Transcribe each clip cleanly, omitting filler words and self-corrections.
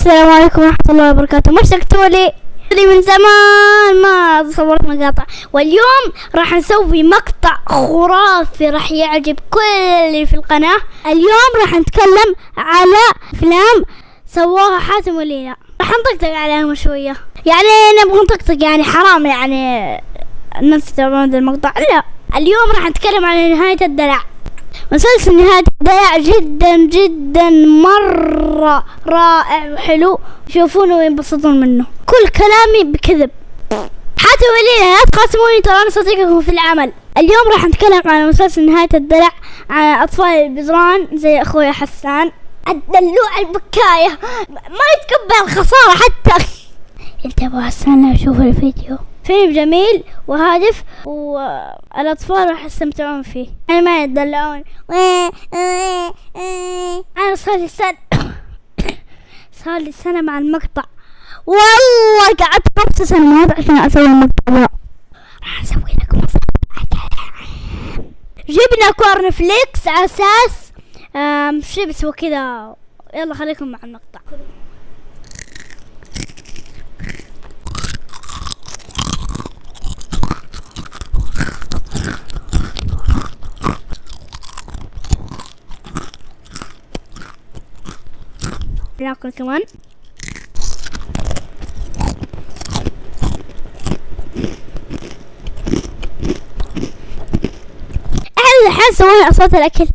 السلام عليكم ورحمة الله وبركاته. ما اشتقتوا لي من زمان ما صورت مقاطع، واليوم راح نسوي مقطع خرافي راح يعجب كل اللي في القناة. اليوم راح نتكلم على افلام سواها حاتم وليلى، راح نطقطق عليهم شوية، يعني نبغى نطقطق، يعني حرام يعني الناس تتابعون المقطع. لا، اليوم راح نتكلم عن نهاية الدلع. مسلسل نهاية الدلع جدا جدا مرة رائع وحلو، يشوفونه وينبسطون منه. كل كلامي بكذب. حاتم وليلى لا تخاصموني، ترى انا صديقكم في العمل. اليوم راح نتكلم عن مسلسل نهاية الدلع، عن اطفال البزران زي اخويا حسان الدلوع البكاية ما يتقبل الخسارة حتى. انتبهوا حسان لو يشوفوا الفيديو، فيلم جميل وهادف والأطفال راح يستمتعون فيه، يعني ما يتدلعون. أنا صار لي سنة مع المقطع، والله قعدت 5 سنوات عشان أسوي المقطع. راح نسوي لكم مقطع. جبنا كورن فليكس على أساس شيبس وكذا. يلا خليكم مع المقطع. ناكل كمان. احنا الحين سوينا اصوات الاكل،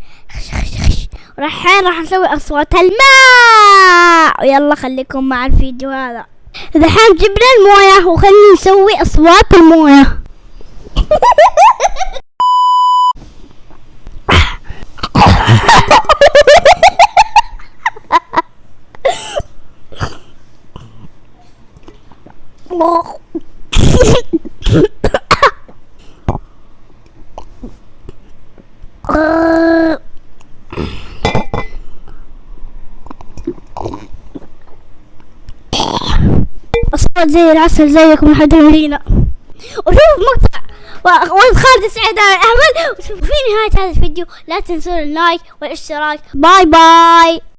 راح نسوي اصوات الماء. يلا خليكم مع الفيديو هذا. الحين جبنا المويه وخلينا نسوي اصوات المويه. أصوات زي العسل زيكم من حد لينا. وشوف مقطع ولد خالد سعيد أحمد. وفي نهاية هذا الفيديو لا تنسون اللايك والاشتراك. باي باي.